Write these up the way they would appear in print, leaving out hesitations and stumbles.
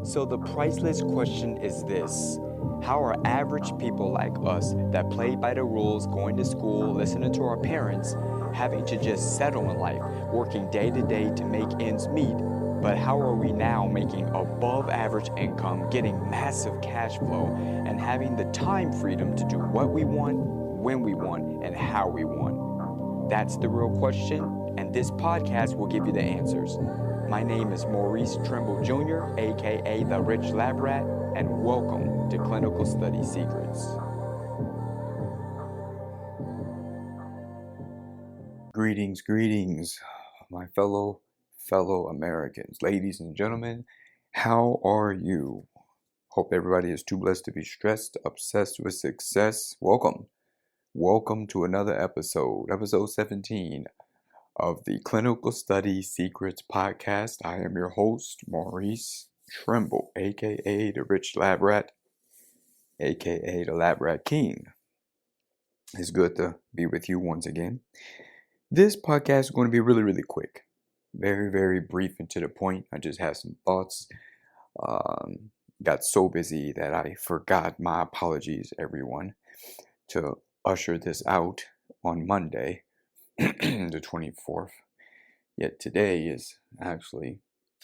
So the priceless question is this: how are average people like us that play by the rules, going to school, listening to our parents, having to just settle in life, working day to day to make ends meet, but how are we now making above average income, getting massive cash flow, and having the time freedom to do what we want, when we want, and how we want? That's the real question, and this podcast will give you the answers. My name is Maurice Trimble Jr., aka the Rich Lab Rat, and welcome to Clinical Study Secrets. Greetings, my fellow Americans, ladies and gentlemen. How are you? Hope everybody is too blessed to be stressed, obsessed with success. Welcome to another episode 17 of the Clinical Study Secrets podcast. I am your host, Maurice Trimble, aka the Rich Lab Rat, aka the Lab Rat King. It's good to be with you once again. This podcast is going to be really quick, very brief and to the point. I just have some thoughts. Got so busy that I forgot. My apologies, everyone, to usher this out on Monday, the 24th. Yet today is actually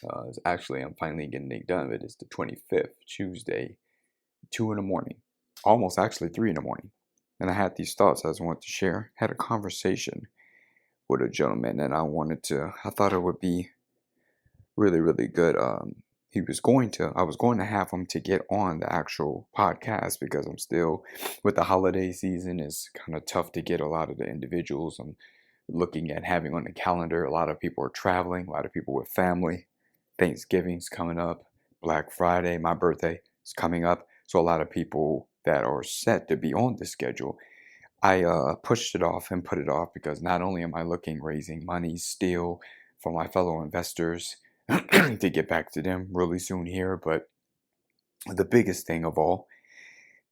I'm finally getting it done. It is the 25th, Tuesday, 2 in the morning, almost actually 3 in the morning. And I had these thoughts I just wanted to share. Had a conversation with a gentleman, and I thought it would be really good. I was going to have him to get on the actual podcast because I'm still with the holiday season. It's kind of tough to get a lot of the individuals I'm looking at having on the calendar. A lot of people are traveling, a lot of people with family. Thanksgiving's coming up, Black Friday, my birthday is coming up. So a lot of people that are set to be on the schedule. I pushed it off and put it off because not only am I raising money still for my fellow investors to get back to them really soon here, but the biggest thing of all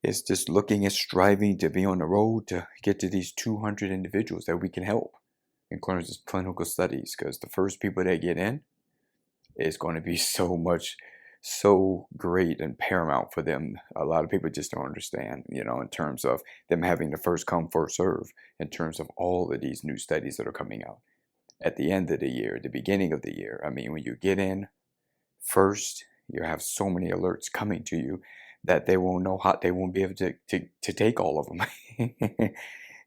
is just looking at striving to be on the road to get to these 200 individuals that we can help in clinical studies, because the first people that get in is going to be so great and paramount for them. A lot of people just don't understand, in terms of them having the first come, first serve, in terms of all of these new studies that are coming out at the end of the year, the beginning of the year. I mean, when you get in first, you have so many alerts coming to you that they won't be able to take all of them.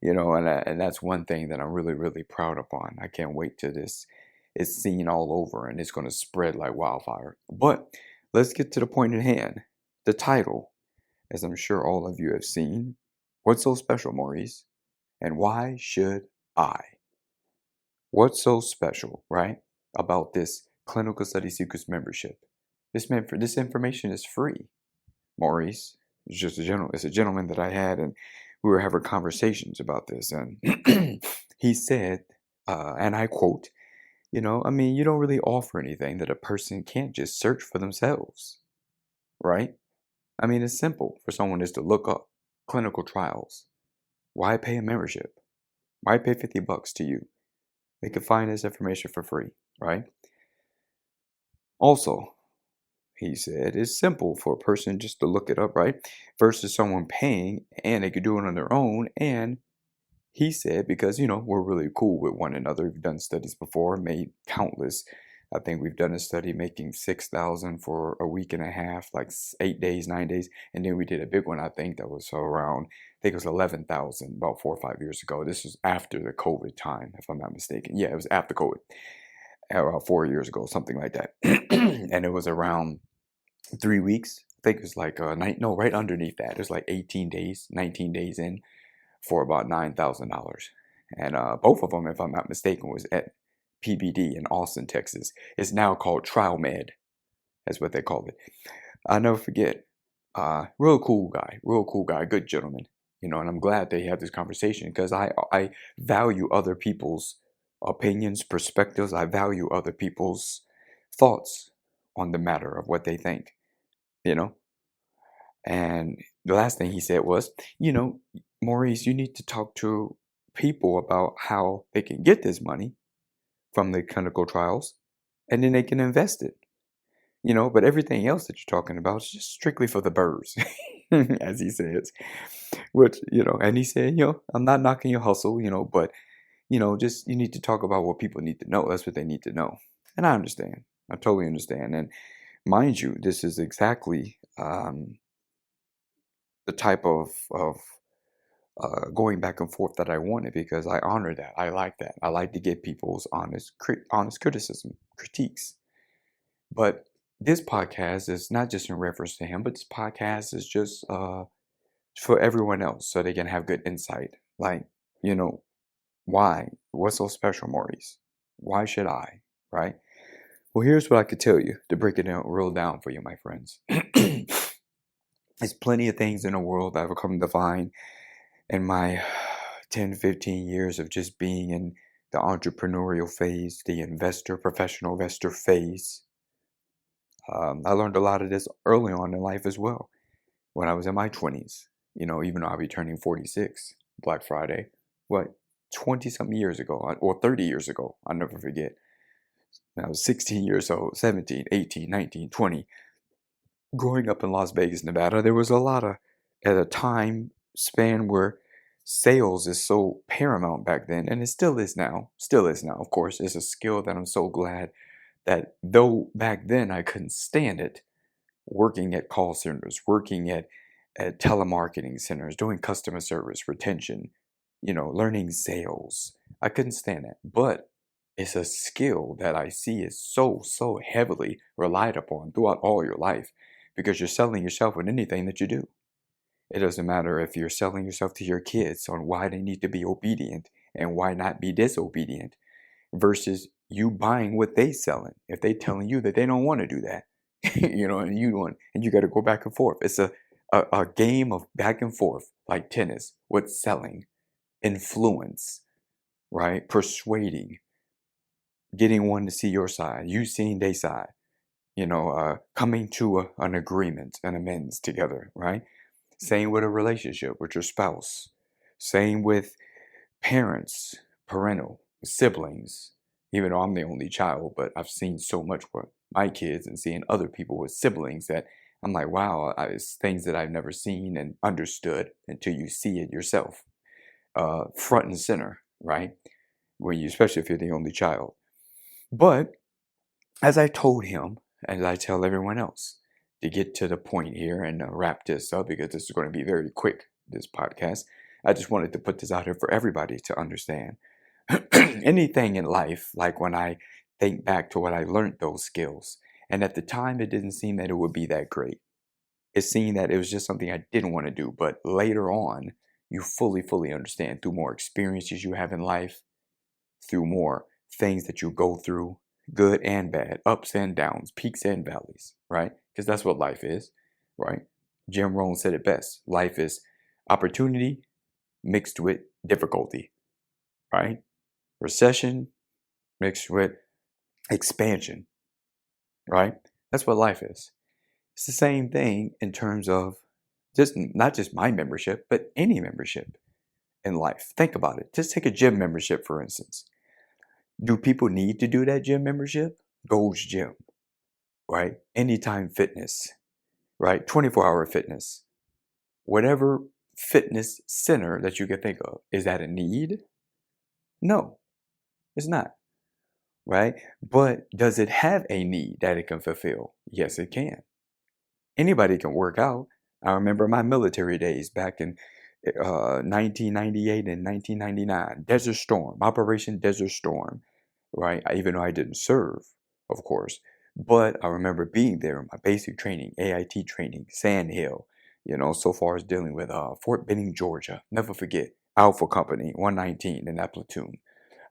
And that's one thing that I'm really proud upon. I can't wait till this is seen all over and it's going to spread like wildfire. But let's get to the point at hand. The title, as I'm sure all of you have seen. What's so special, Maurice? And why should I? What's so special, right, about this Clinical Study Secrets membership? This information is free, Maurice. It's a gentleman that I had, and we were having conversations about this, and he said, and I quote, you don't really offer anything that a person can't just search for themselves, right? I mean, it's simple for someone is to look up clinical trials. Why pay a membership? Why pay $50 to you? They can find this information for free, right? Also, he said, it's simple for a person just to look it up, right? Versus someone paying, and they could do it on their own. And he said, because, we're really cool with one another. We've done studies before, made countless. I think we've done a study making 6,000 for a week and a half, like 8 days, 9 days. And then we did a big one, I think that was around, I think it was 11,000 about 4 or 5 years ago. This was after the COVID time, if I'm not mistaken. Yeah, it was after COVID, about 4 years ago, something like that. And it was around 3 weeks. I think it was like right underneath that. It was like 18 days, 19 days in for about $9,000. And both of them, if I'm not mistaken, was at PBD in Austin, Texas. It's now called Trial Med. That's what they call it. I'll never forget. Real cool guy, good gentleman. And I'm glad they had this conversation because I value other people's opinions, perspectives. I value other people's thoughts on the matter of what they think, And the last thing he said was, Maurice, you need to talk to people about how they can get this money from the clinical trials, and then they can invest it. But everything else that you're talking about is just strictly for the birds, as he says. Which, and he said, I'm not knocking your hustle, but, just you need to talk about what people need to know. That's what they need to know. And I understand. I totally understand. And mind you, this is exactly the type of going back and forth that I wanted because I honor that. I like that. I like to get people's honest criticism, critiques. But this podcast is not just in reference to him, but this podcast is just for everyone else so they can have good insight. Like, why? What's so special, Maurice? Why should I? Right? Well, here's what I could tell you to break it down, real down for you, my friends. There's plenty of things in the world that I've come to find in my 10, 15 years of just being in the entrepreneurial phase, the professional investor phase. I learned a lot of this early on in life as well. When I was in my 20s, even though I'll be turning 46 Black Friday, 20 something years ago or 30 years ago, I'll never forget. When I was 16 years old, 17, 18, 19, 20. Growing up in Las Vegas, Nevada, there was a lot of, at a time span where sales is so paramount back then, and it still is now, of course. It's a skill that I'm so glad that though back then I couldn't stand it, working at call centers, working at telemarketing centers, doing customer service, retention, learning sales. I couldn't stand that. But it's a skill that I see is so, so heavily relied upon throughout all your life because you're selling yourself with anything that you do. It doesn't matter if you're selling yourself to your kids on why they need to be obedient and why not be disobedient versus you buying what they selling. If they telling you that they don't want to do that, and you got to go back and forth. It's a game of back and forth like tennis with selling, influence, right? Persuading, getting one to see your side, you seeing their side, coming to an agreement, an amends together, right? Same with a relationship with your spouse. Same with parents, parental, siblings. Even though I'm the only child, but I've seen so much with my kids and seeing other people with siblings that I'm like, wow, it's things that I've never seen and understood until you see it yourself, front and center, right? Especially if you're the only child. But as I told him, as I tell everyone else, to get to the point here and wrap this up, because this is going to be very quick, this podcast, I just wanted to put this out here for everybody to understand. Anything in life, like when I think back to what I learned those skills, and at the time it didn't seem that it would be that great. It seemed that it was just something I didn't want to do, but later on, you fully understand through more experiences you have in life, through more things that you go through, good and bad, ups and downs, peaks and valleys, right? Because that's what life is, right? Jim Rohn said it best. Life is opportunity mixed with difficulty, right? Recession mixed with expansion, right? That's what life is. It's the same thing in terms of just not just my membership, but any membership in life. Think about it. Just take a gym membership, for instance. Do people need to do that gym membership? Gold's Gym, right? Anytime Fitness, right? 24-hour fitness. Whatever fitness center that you can think of. Is that a need? No, it's not, right? But does it have a need that it can fulfill? Yes, it can. Anybody can work out. I remember my military days back in 1998 and 1999. Desert Storm, Operation Desert Storm, right? Even though I didn't serve, of course. But I remember being there in my basic training, AIT training, Sand Hill, so far as dealing with Fort Benning, Georgia. Never forget, Alpha Company, 119 in that platoon.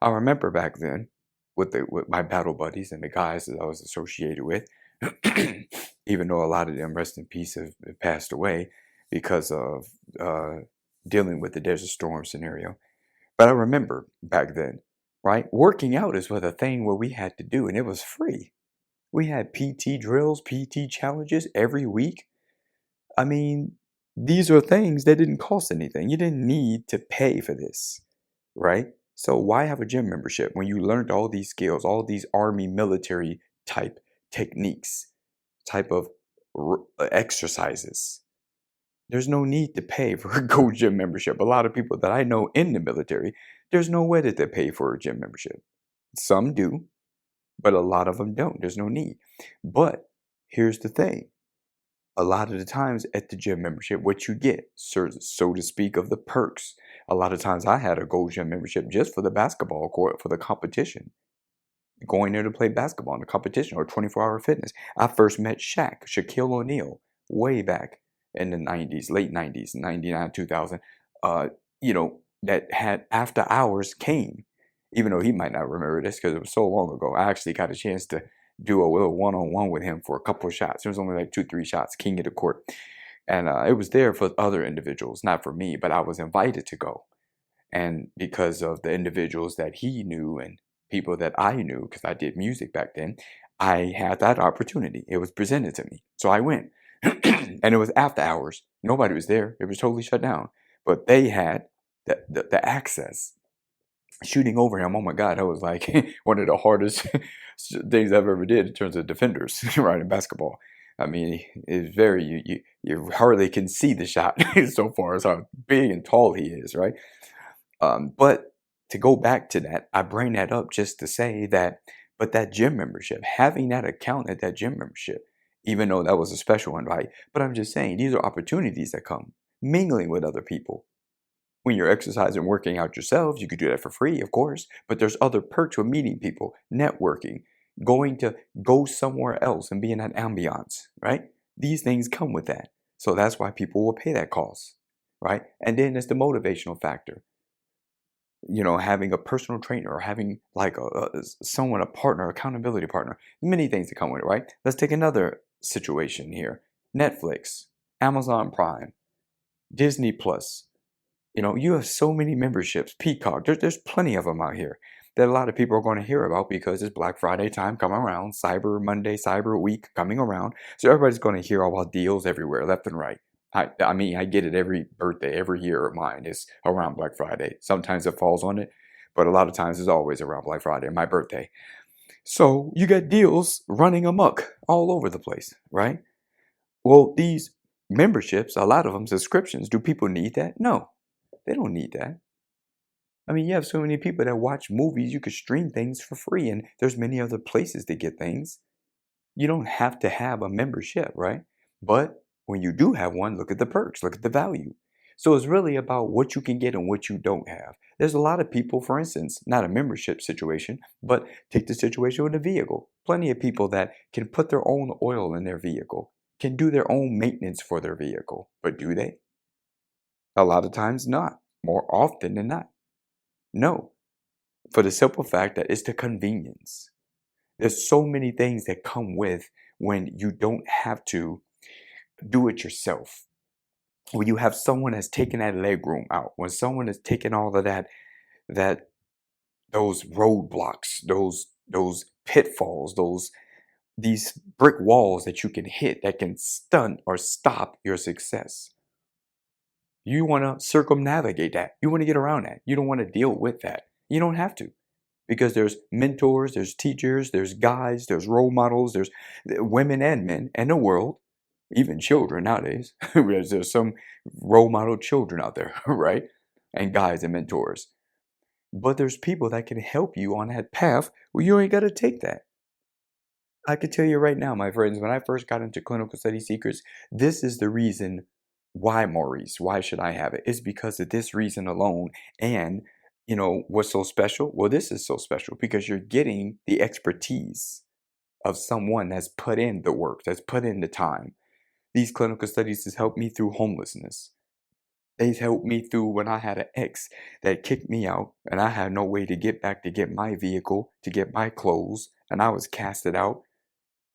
I remember back then with my battle buddies and the guys that I was associated with, even though a lot of them, rest in peace, have passed away because of dealing with the Desert Storm scenario. But I remember back then, right? Working out is what a thing what we had to do, and it was free. We had PT drills, PT challenges every week. I mean, these are things that didn't cost anything. You didn't need to pay for this, right? So why have a gym membership when you learned all these skills, all these army military type techniques, type of exercises. There's no need to pay for a Go gym membership. A lot of people that I know in the military, there's no way that they pay for a gym membership. Some do, but a lot of them don't. There's no need. But here's the thing. A lot of the times at the gym membership, what you get, so to speak, of the perks. A lot of times I had a Go gym membership just for the basketball court, for the competition. Going there to play basketball in a competition or 24-hour fitness. I first met Shaquille O'Neal, way back in the 90s, late 90s, 99, 2000, that had after hours came, even though he might not remember this because it was so long ago. I actually got a chance to do a little one-on-one with him for a couple of shots. It was only like 2-3 shots, king of the court. And it was there for other individuals, not for me, but I was invited to go. And because of the individuals that he knew and people that I knew, because I did music back then, I had that opportunity. It was presented to me. So I went. And it was after hours. Nobody was there. It was totally shut down. But they had the access. Shooting over him, oh my God, that was like one of the hardest things I've ever did in terms of defenders, right, in basketball. I mean, it's very, you hardly can see the shot so far as how big and tall he is, right? But to go back to that, I bring that up just to say that, but that gym membership, having that account at that gym membership, even though that was a special invite, but I'm just saying these are opportunities that come, mingling with other people. When you're exercising, working out yourselves, you could do that for free, of course, but there's other perks with meeting people, networking, going to go somewhere else and be in that ambiance, right? These things come with that. So that's why people will pay that cost, right? And then there's the motivational factor. Having a personal trainer or having like someone, a partner, accountability partner, many things that come with it, right? Let's take another situation here. Netflix, Amazon Prime, Disney Plus. You have so many memberships, Peacock, there's plenty of them out here that a lot of people are going to hear about because it's Black Friday time coming around, Cyber Monday, Cyber Week coming around. So everybody's going to hear about deals everywhere, left and right. I mean, I get it every birthday, every year of mine is around Black Friday. Sometimes it falls on it, but a lot of times it's always around Black Friday, my birthday. So you got deals running amok all over the place, right? Well, these memberships, a lot of them, subscriptions, do people need that? No, they don't need that. I mean, you have so many people that watch movies, you could stream things for free, and there's many other places to get things. You don't have to have a membership, right? But when you do have one, look at the perks, look at the value. So it's really about what you can get and what you don't have. There's a lot of people, for instance, not a membership situation, but take the situation with a vehicle. Plenty of people that can put their own oil in their vehicle, can do their own maintenance for their vehicle. But do they? A lot of times not, more often than not. No, for the simple fact that it's the convenience. There's so many things that come with when you don't have to do it yourself. When you have someone that's taken that leg room out, when someone has taken all of that those roadblocks, those pitfalls, these brick walls that you can hit that can stunt or stop your success. You want to circumnavigate that. You want to get around that. You don't want to deal with that. You don't have to. Because there's mentors, there's teachers, there's guides, there's role models, there's women and men and the world, even children nowadays. There's some role model children out there, right? And guides and mentors. But there's people that can help you on that path where you ain't got to take that. I can tell you right now, my friends, when I first got into Clinical Study Secrets, this is the reason why, Maurice, why should I have it? It's because of this reason alone. And what's so special? Well, this is so special because you're getting the expertise of someone that's put in the work, that's put in the time. These clinical studies has helped me through homelessness. They've helped me through when I had an ex that kicked me out and I had no way to get back to get my vehicle, to get my clothes, and I was casted out.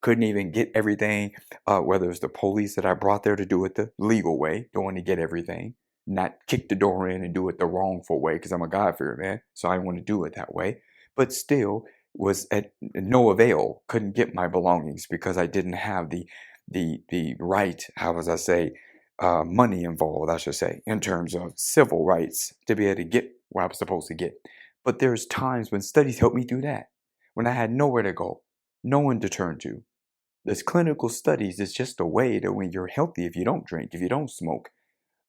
Couldn't even get everything, whether it's the police that I brought there to do it the legal way, don't want to get everything, not kick the door in and do it the wrongful way because I'm a God-fearing man, so I want to do it that way. But still was at no avail, couldn't get my belongings because I didn't have the right, how was I say, money involved, I should say, in terms of civil rights to be able to get what I was supposed to get. But there's times when studies helped me do that, when I had nowhere to go, no one to turn to. There's clinical studies. It's just a way that when you're healthy, if you don't drink, if you don't smoke,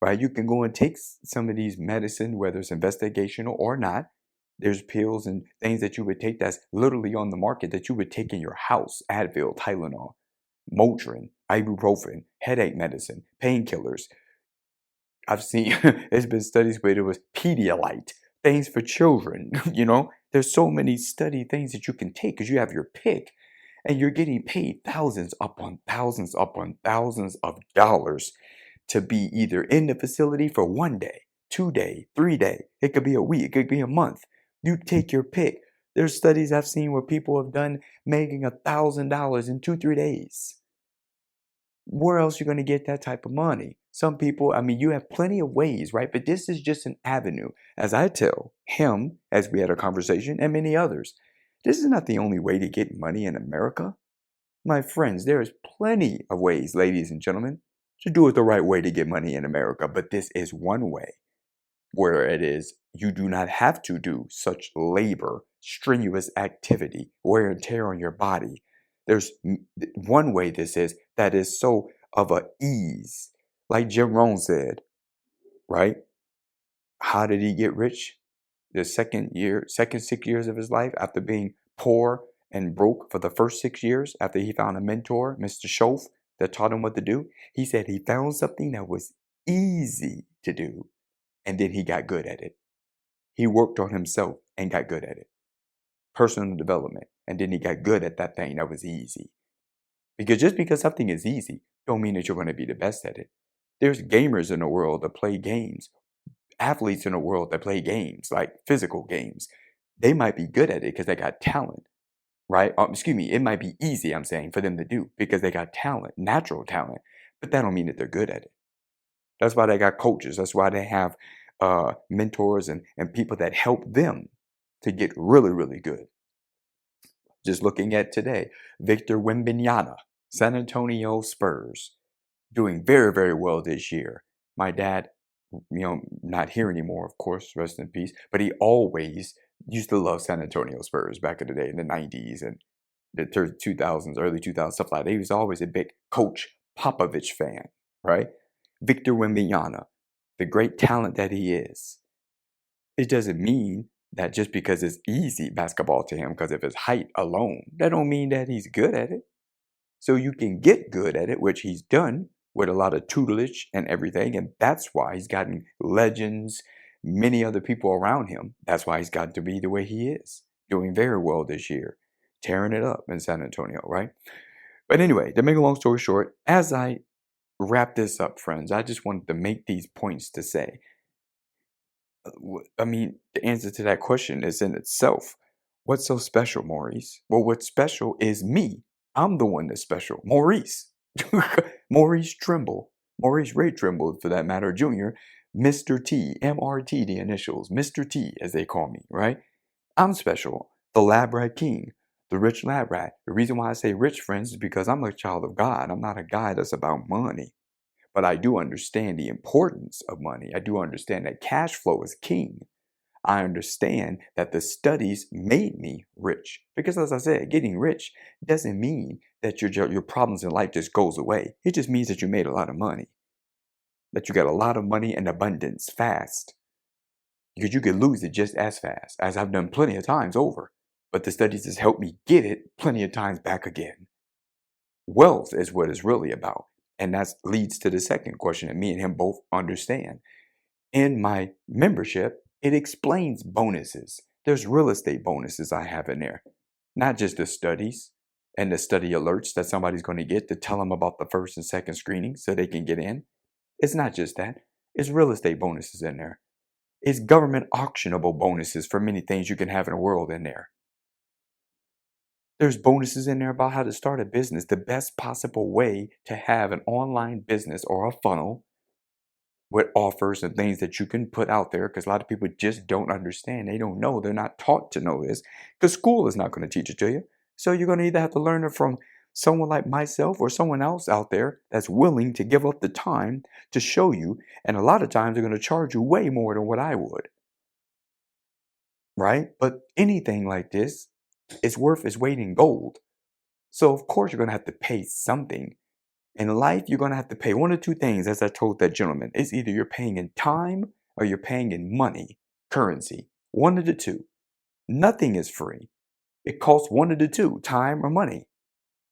right, you can go and take some of these medicine, whether it's investigational or not. There's pills and things that you would take that's literally on the market that you would take in your house: Advil, Tylenol, Motrin, ibuprofen, headache medicine, painkillers. I've seen there's been studies where there was Pedialyte, things for children. There's so many study things that you can take because you have your pick, and you're getting paid thousands upon thousands upon thousands of dollars to be either in the facility for 1 day, 2 day, 3 day. It could be a week, it could be a month. You take your pick. There's studies I've seen where people have done making $1,000 in 2, 3 days. Where else you going to get that type of money? Some people, I mean, you have plenty of ways, right? But this is just an avenue. As I tell him, as we had a conversation, and many others, this is not the only way to get money in America. My friends, there is plenty of ways, ladies and gentlemen, to do it the right way to get money in America. But this is one way where it is you do not have to do such labor, strenuous activity, wear and tear on your body. There's one way this is that is so of a ease. Like Jim Rohn said, right? How did he get rich? The second 6 years of his life, after being poor and broke for the first 6 years, after he found a mentor, Mr. Schoaf, that taught him what to do, he said he found something that was easy to do, and then he got good at it. He worked on himself and got good at it. Personal development. And then he got good at that thing that was easy. Because just because something is easy, don't mean that you're going to be the best at it. There's gamers in the world that play games, athletes in the world that play games, like physical games. They might be good at it because they got talent, right? It might be easy, I'm saying, for them to do because they got talent, natural talent. But that don't mean that they're good at it. That's why they got coaches. That's why they have mentors and people that help them to get really, really good. Just looking at today, Victor Wembanyama, San Antonio Spurs, doing very, very well this year. My dad, not here anymore, of course, rest in peace, but he always used to love San Antonio Spurs back in the day in the 90s and the 2000s, early 2000s, stuff like that. He was always a big Coach Popovich fan, right? Victor Wembanyama, the great talent that he is. It doesn't mean that just because it's easy basketball to him because of his height alone, that don't mean that he's good at it. So you can get good at it, which he's done with a lot of tutelage and everything. And that's why he's gotten legends, many other people around him. That's why he's gotten to be the way he is, doing very well this year, tearing it up in San Antonio, right? But anyway, to make a long story short, as I wrap this up, friends, I just wanted to make these points to say, the answer to that question is in itself. What's so special, Maurice? Well, what's special is me. I'm the one that's special. Maurice. Maurice Trimble. Maurice Ray Trimble, for that matter, Jr. Mr. T. MRT, the initials. Mr. T, as they call me, right? I'm special. The lab rat king. The rich lab rat. The reason why I say rich, friends, is because I'm a child of God. I'm not a guy that's about money. But I do understand the importance of money. I do understand that cash flow is king. I understand that the studies made me rich. Because as I said, getting rich doesn't mean that your problems in life just goes away. It just means that you made a lot of money. That you got a lot of money in abundance fast. Because you could lose it just as fast, as I've done plenty of times over. But the studies has helped me get it plenty of times back again. Wealth is what it's really about. And that leads to the second question that me and him both understand. In my membership, it explains bonuses. There's real estate bonuses I have in there. Not just the studies and the study alerts that somebody's going to get to tell them about the first and second screening so they can get in. It's not just that. It's real estate bonuses in there. It's government auctionable bonuses for many things you can have in the world in there. There's bonuses in there about how to start a business, the best possible way to have an online business or a funnel with offers and things that you can put out there, because a lot of people just don't understand. They don't know. They're not taught to know this because school is not going to teach it to you. So you're going to either have to learn it from someone like myself or someone else out there that's willing to give up the time to show you. And a lot of times they're going to charge you way more than what I would. Right? But anything like this, it's worth its weight in gold. So of course you're going to have to pay something. In life, you're going to have to pay one or two things, as I told that gentleman. It's either you're paying in time or you're paying in money, currency. One of the two. Nothing is free. It costs one of the two, time or money,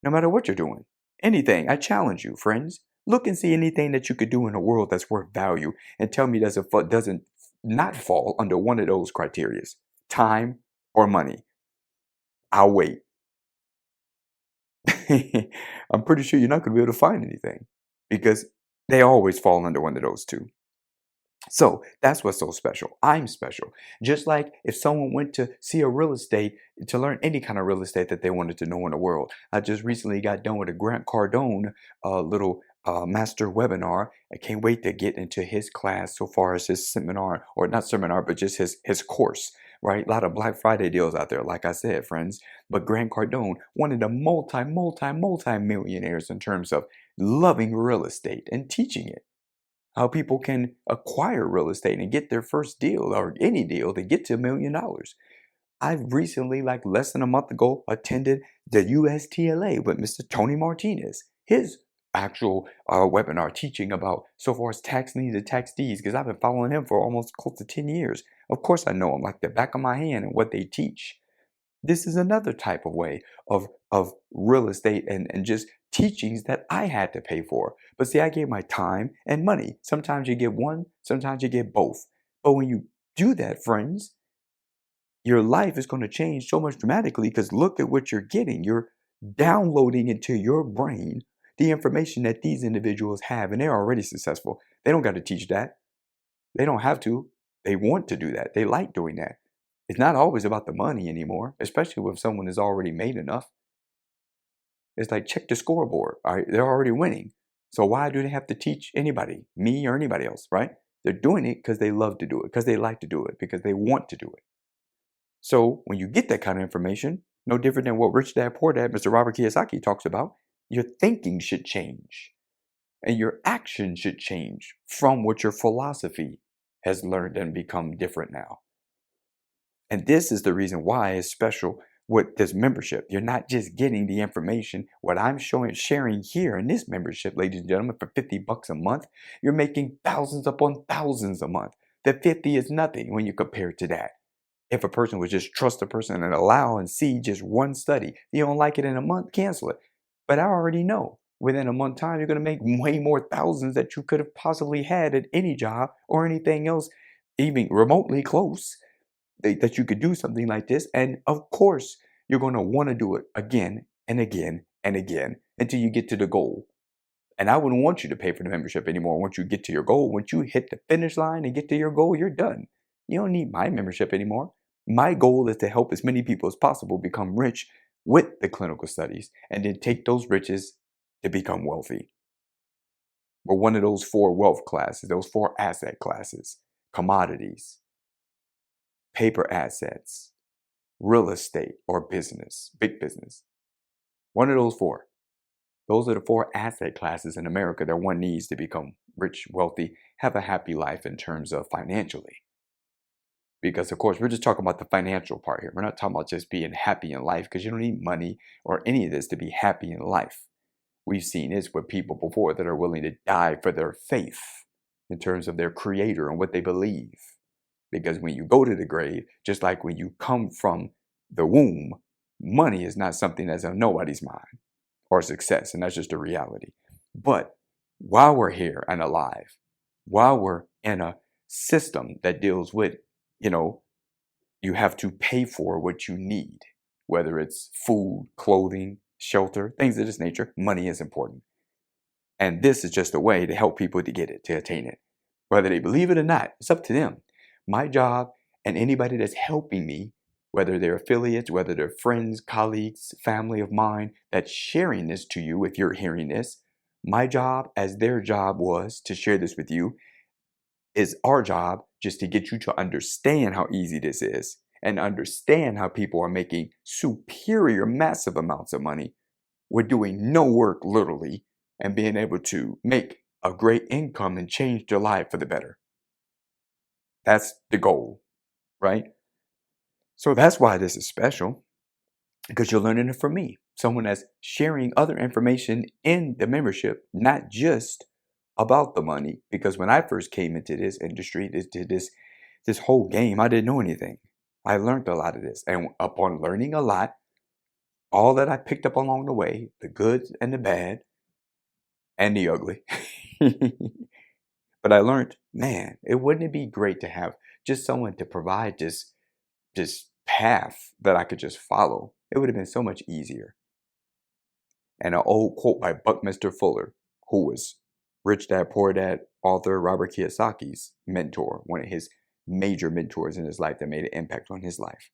no matter what you're doing. Anything. I challenge you, friends. Look and see anything that you could do in the world that's worth value and tell me doesn't not fall under one of those criterias, time or money. I'll wait. I'm pretty sure you're not going to be able to find anything because they always fall under one of those two. So that's what's so special. I'm special. Just like if someone went to see a real estate to learn any kind of real estate that they wanted to know in the world. I just recently got done with a Grant Cardone little master webinar. I can't wait to get into his class so far as his seminar, or not seminar, but just his course, right? A lot of Black Friday deals out there, like I said, friends. But Grant Cardone, one of the multi millionaires in terms of loving real estate and teaching it, how people can acquire real estate and get their first deal or any deal to get to $1 million. I've recently, like less than a month ago, attended the USTLA with Mr. Tony Martinez, his actual webinar teaching about so far as tax liens and tax deeds, because I've been following him for almost close to 10 years. Of course, I know him like the back of my hand and what they teach. This is another type of way of real estate and just teachings that I had to pay for. But see, I gave my time and money. Sometimes you get one, sometimes you get both. But when you do that, friends, your life is going to change so much dramatically because look at what you're getting. You're downloading into your brain the information that these individuals have, and they're already successful. They don't got to teach that. They don't have to. They want to do that. They like doing that. It's not always about the money anymore, especially if someone has already made enough. It's like check the scoreboard. All right, they're already winning. So why do they have to teach anybody, me or anybody else, right? They're doing it because they love to do it, because they like to do it, because they want to do it. So when you get that kind of information, no different than what Rich Dad Poor Dad, Mr. Robert Kiyosaki talks about, your thinking should change and your action should change from what your philosophy has learned and become different now. And this is the reason why it's special with this membership. You're not just getting the information. What I'm sharing here in this membership, ladies and gentlemen, for $50 a month, you're making thousands upon thousands a month. The 50 is nothing when you compare to that. If a person would just trust a person and allow and see just one study, you don't like it in a month, cancel it. But I already know within a month time, you're going to make way more thousands that you could have possibly had at any job or anything else, even remotely close, that you could do something like this. And of course, you're going to want to do it again and again and again until you get to the goal. And I wouldn't want you to pay for the membership anymore once you get to your goal. Once you hit the finish line and get to your goal, you're done. You don't need my membership anymore. My goal is to help as many people as possible become rich with the clinical studies and then take those riches to become wealthy. We're one of those four wealth classes, those four asset classes: commodities, paper assets, real estate or business, big business. One of those four. Those are the four asset classes in America that one needs to become rich, wealthy, have a happy life in terms of financially. Because, of course, we're just talking about the financial part here. We're not talking about just being happy in life, because you don't need money or any of this to be happy in life. We've seen this with people before that are willing to die for their faith in terms of their creator and what they believe. Because when you go to the grave, just like when you come from the womb, money is not something that's on nobody's mind or success, and that's just a reality. But while we're here and alive, while we're in a system that deals with, you have to pay for what you need, whether it's food, clothing, shelter, things of this nature, money is important. And this is just a way to help people to get it, to attain it. Whether they believe it or not, it's up to them. My job, and anybody that's helping me, whether they're affiliates, whether they're friends, colleagues, family of mine, that's sharing this to you, if you're hearing this, my job, as their job was to share this with you, is our job just to get you to understand how easy this is and understand how people are making superior, massive amounts of money. We're doing no work, literally, and being able to make a great income and change their life for the better. That's the goal, right? So that's why this is special, because you're learning it from me. Someone that's sharing other information in the membership, not just about the money. Because when I first came into this industry, this whole game, I didn't know anything. I learned a lot of this. And upon learning a lot, all that I picked up along the way, the good and the bad and the ugly. But I learned, man, it wouldn't it be great to have just someone to provide this path that I could just follow? It would have been so much easier. And an old quote by Buckminster Fuller, who was Rich Dad Poor Dad author Robert Kiyosaki's mentor, one of his major mentors in his life that made an impact on his life.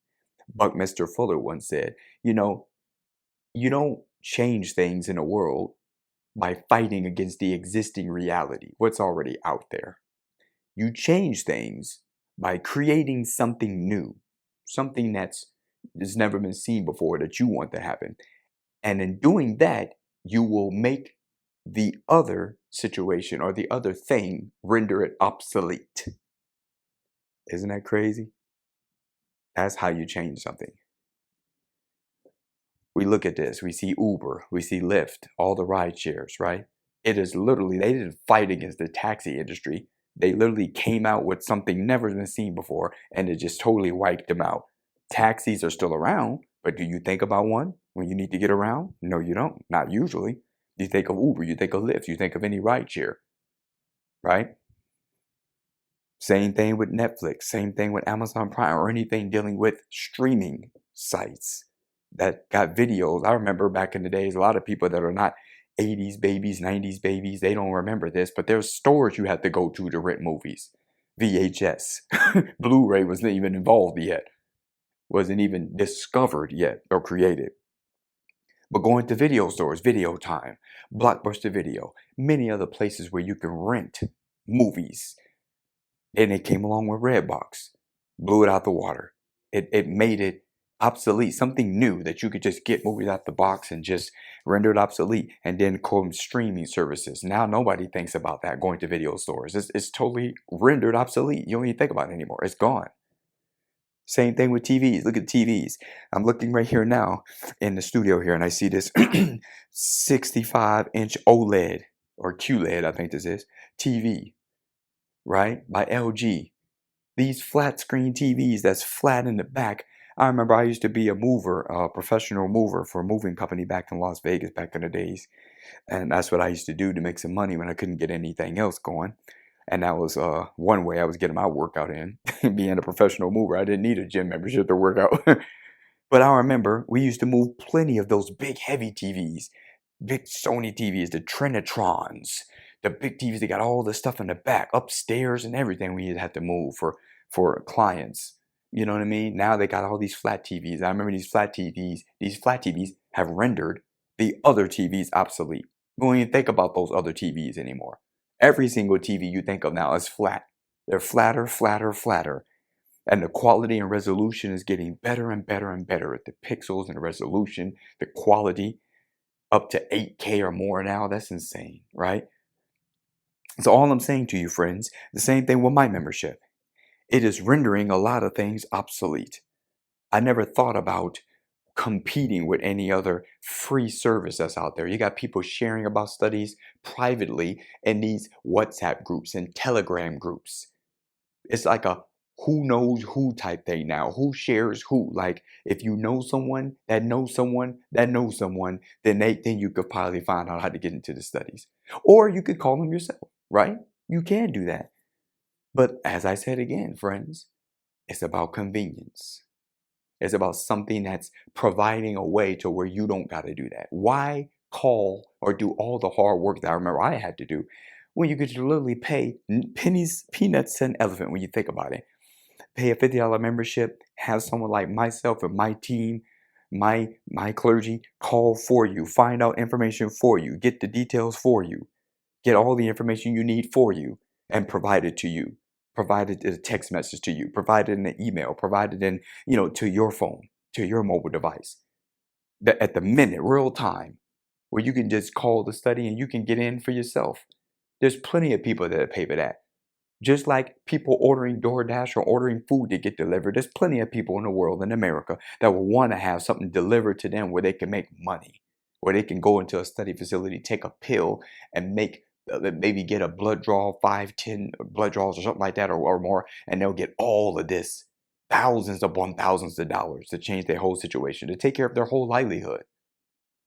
Buckminster Fuller once said, you don't change things in a world by fighting against the existing reality, what's already out there. You change things by creating something new, something that's never been seen before that you want to happen. And in doing that, you will make the other situation or the other thing render it obsolete. Isn't that crazy? That's how you change something. We look at this, we see Uber, we see Lyft, all the ride shares, right? It is literally, they didn't fight against the taxi industry. They literally came out with something never been seen before and it just totally wiped them out. Taxis are still around, but do you think about one when you need to get around? No, you don't. Not usually. You think of Uber, you think of Lyft, you think of any ride share, right? Same thing with Netflix, same thing with Amazon Prime or anything dealing with streaming sites that got videos. I remember back in the days, a lot of people that are not 80s babies, 90s babies, they don't remember this, but there's stores you had to go to rent movies. VHS. Blu-ray wasn't even involved yet, wasn't even discovered yet or created. But going to video stores, Video Time, Blockbuster Video, many other places where you can rent movies. And it came along with Redbox, blew it out the water. It made it obsolete, something new that you could just get movies out the box and just render it obsolete. And then come streaming services. Now nobody thinks about that, going to video stores. It's totally rendered obsolete. You don't even think about it anymore. It's gone. Same thing with TVs. Look at TVs. I'm looking right here now in the studio here and I see this 65-inch OLED or QLED, I think this is, TV, right? By LG. These flat screen TVs that's flat in the back. I remember I used to be a mover, a professional mover for a moving company back in Las Vegas back in the days. And that's what I used to do to make some money when I couldn't get anything else going. And that was one way I was getting my workout in. Being a professional mover, I didn't need a gym membership to work out. But I remember we used to move plenty of those big heavy TVs, big Sony TVs, the Trinitrons, the big TVs that got all the stuff in the back, upstairs and everything we had to move for clients. You know what I mean? Now they got all these flat TVs. I remember these flat TVs have rendered the other TVs obsolete. We don't even think about those other TVs anymore. Every single TV you think of now is flat. They're flatter, flatter, flatter. And the quality and resolution is getting better and better and better at the pixels and the resolution, the quality up to 8K or more now. That's insane, right? So all I'm saying to you, friends, the same thing with my membership. It is rendering a lot of things obsolete. I never thought about competing with any other free service that's out there. You got people sharing about studies privately in these WhatsApp groups and Telegram groups. It's like a who knows who type thing now. Who shares who? Like if you know someone that knows someone that knows someone, then you could probably find out how to get into the studies. Or you could call them yourself, right? You can do that. But as I said again, friends, it's about convenience. It's about something that's providing a way to where you don't got to do that. Why call or do all the hard work that I remember I had to do when you could literally pay pennies, peanuts, and elephant when you think about it? Pay a $50 membership, have someone like myself and my team, my clergy call for you, find out information for you, get the details for you, get all the information you need for you, and provide it to you. Provided a text message to you, provided in an email, provided in, to your phone, to your mobile device. That at the minute, real time, where you can just call the study and you can get in for yourself. There's plenty of people that pay for that. Just like people ordering DoorDash or ordering food to get delivered, there's plenty of people in the world, in America, that will want to have something delivered to them where they can make money, where they can go into a study facility, take a pill, and make maybe get a blood draw, 5, 10 blood draws or something like that, or more, and they'll get all of this, thousands upon thousands of dollars to change their whole situation, to take care of their whole livelihood.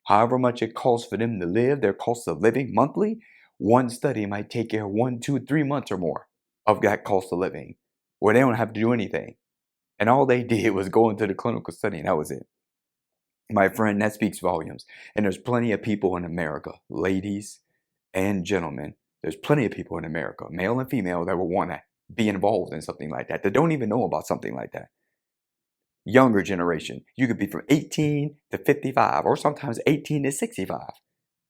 However much it costs for them to live, their cost of living monthly, one study might take care of 1, 2, 3 months or more of that cost of living, where they don't have to do anything. And all they did was go into the clinical study, and that was it. My friend, that speaks volumes. And there's plenty of people in America, ladies and gentlemen, there's plenty of people in America, male and female, that will want to be involved in something like that don't even know about something like that. Younger generation, you could be from 18 to 55, or sometimes 18 to 65,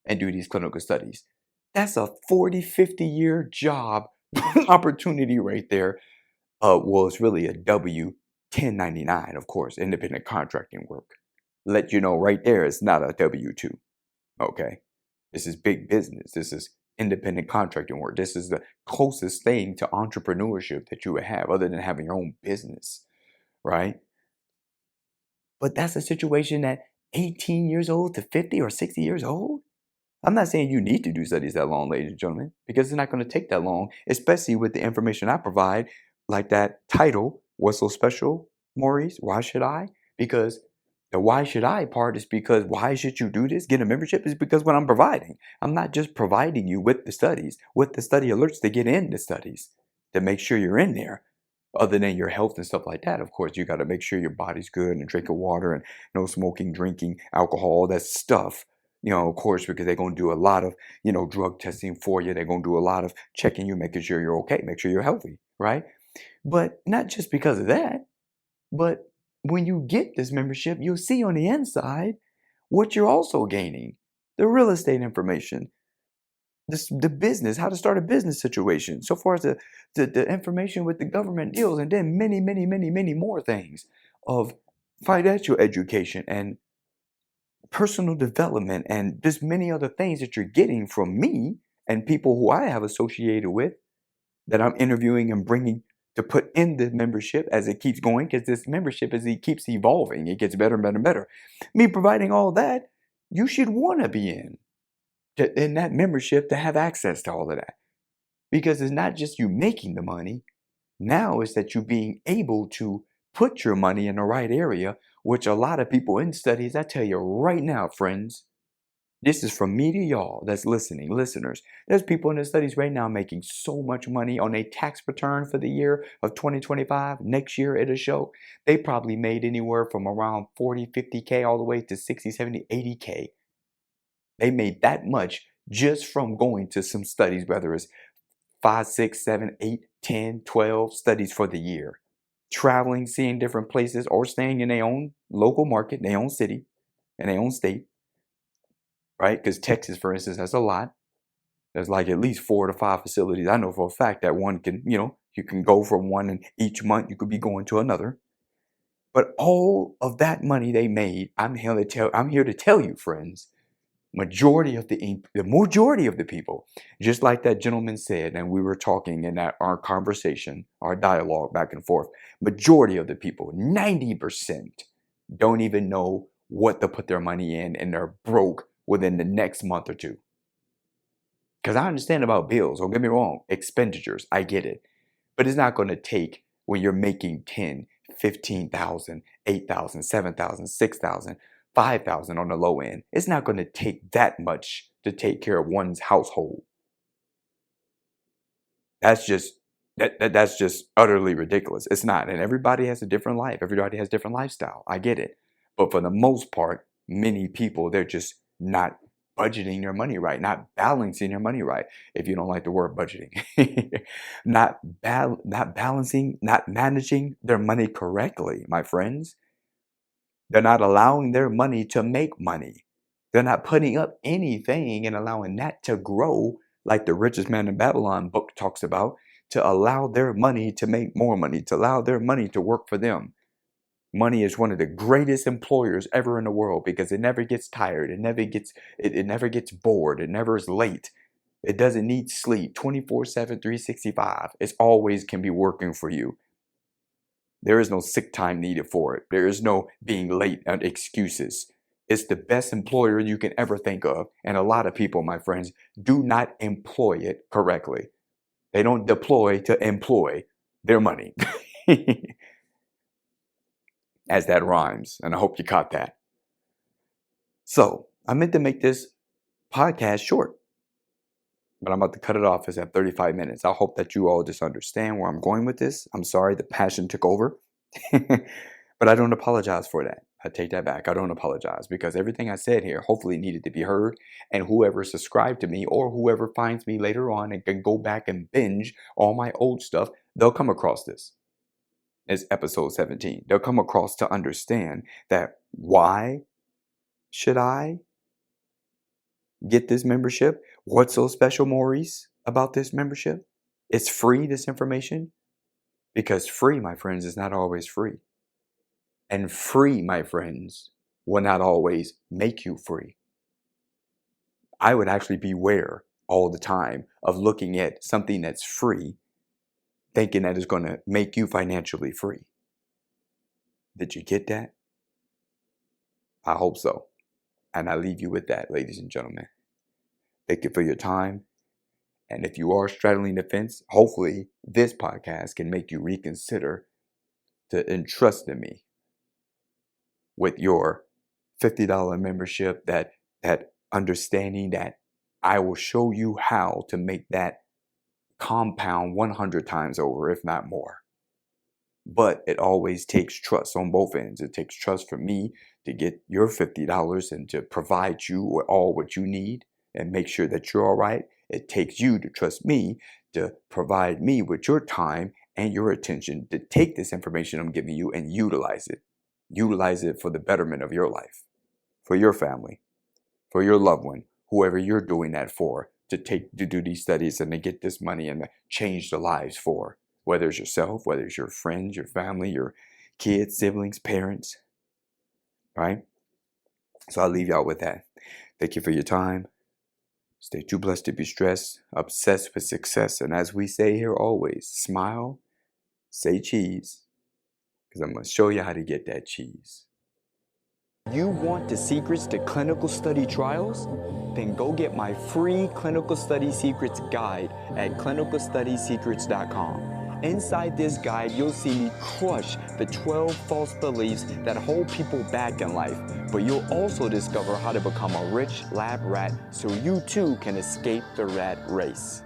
and do these clinical studies. That's a 40, 50-year job opportunity right there. Well, it's really a W-1099, of course, independent contracting work. Let you know right there, it's not a W-2. Okay, this is big business. This is independent contracting work. This is the closest thing to entrepreneurship that you would have, other than having your own business, right? But that's a situation at 18 years old to 50 or 60 years old. I'm not saying you need to do studies that long, ladies and gentlemen, because it's not going to take that long, especially with the information I provide, like that title, What's So Special, Maurice? Why should I? Because the why should I part is because why should you do this? Get a membership is because what I'm providing. I'm not just providing you with the studies, with the study alerts to get in the studies, to make sure you're in there. Other than your health and stuff like that, of course, you got to make sure your body's good and drinking water and no smoking, drinking, alcohol, all that stuff. Of course, because they're going to do a lot of, drug testing for you. They're going to do a lot of checking you, making sure you're okay, make sure you're healthy, right? But not just because of that, but when you get this membership, you'll see on the inside what you're also gaining. The real estate information, the business, how to start a business situation, so far as the information with the government deals, and then many, many, many, many more things of financial education and personal development, and just many other things that you're getting from me and people who I have associated with, that I'm interviewing and bringing to put in the membership as it keeps going, because this membership, as it keeps evolving, it gets better and better and better. Me providing all that, you should want to be in that membership to have access to all of that, because it's not just you making the money. Now it's that you being able to put your money in the right area, which a lot of people in studies, I tell you right now, friends, this is from me to y'all that's listening, listeners. There's people in the studies right now making so much money on a tax return for the year of 2025. Next year it'll show they probably made anywhere from around 40, 50K all the way to 60, 70, 80K. They made that much just from going to some studies, whether it's 5, 6, 7, 8, 10, 12 studies for the year. Traveling, seeing different places, or staying in their own local market, their own city, and their own state, right? Because Texas, for instance, has a lot. There's like at least 4 to 5 facilities. I know for a fact that one can, you can go from one, and each month you could be going to another. But all of that money they made, I'm here to tell you, friends, majority of the people, just like that gentleman said, and we were talking in our conversation, our dialogue back and forth, majority of the people, 90%, don't even know what to put their money in, and they're broke within the next month or two. Because I understand about bills, don't get me wrong, expenditures, I get it. But it's not going to take, when you're making 10, 15,000, 8,000, 7,000, 6,000, 5,000 on the low end. It's not going to take that much to take care of one's household. That's just that's just utterly ridiculous. It's not. And everybody has a different life. Everybody has a different lifestyle. I get it. But for the most part, many people, they're just not budgeting their money right, not balancing their money right. If you don't like the word budgeting, not balancing, not managing their money correctly, my friends. They're not allowing their money to make money. They're not putting up anything and allowing that to grow, like the Richest Man in Babylon book talks about, to allow their money to make more money, to allow their money to work for them. Money is one of the greatest employers ever in the world, because it never gets tired. It never gets bored. It never is late. It doesn't need sleep 24/7, 365. It always can be working for you. There is no sick time needed for it. There is no being late and excuses. It's the best employer you can ever think of. And a lot of people, my friends, do not employ it correctly. They don't deploy to employ their money. As that rhymes. And I hope you caught that. So I meant to make this podcast short, but I'm about to cut it off. It's at 35 minutes. I hope that you all just understand where I'm going with this. I'm sorry the passion took over, but I don't apologize for that. I take that back. I don't apologize because everything I said here hopefully needed to be heard, and whoever subscribed to me or whoever finds me later on and can go back and binge all my old stuff, they'll come across this. It's episode 17. They'll come across to understand that why should I get this membership? What's so special, Maurice, about this membership? It's free, this information? Because free, my friends, is not always free. And free, my friends, will not always make you free. I would actually beware all the time of looking at something that's free, thinking that it's going to make you financially free. Did you get that? I hope so. And I leave you with that, ladies and gentlemen. Thank you for your time. And if you are straddling the fence, hopefully this podcast can make you reconsider to entrust in me with your $50 membership, that understanding that I will show you how to make that compound 100 times over, if not more. But it always takes trust on both ends. It takes trust for me to get your $50 and to provide you with all what you need and make sure that you're all right. It takes you to trust me to provide me with your time and your attention to take this information I'm giving you and utilize it. Utilize it for the betterment of your life, for your family, for your loved one, whoever you're doing that for, to do these studies and to get this money and to change the lives for, whether it's yourself, whether it's your friends, your family, your kids, siblings, parents, right? So I'll leave y'all with that. Thank you for your time. Stay too blessed to be stressed, obsessed with success. And as we say here always, smile, say cheese, because I'm going to show you how to get that cheese. You want the secrets to clinical study trials? Then go get my free Clinical Study Secrets guide at clinicalstudysecrets.com. Inside this guide, you'll see me crush the 12 false beliefs that hold people back in life. But you'll also discover how to become a rich lab rat so you too can escape the rat race.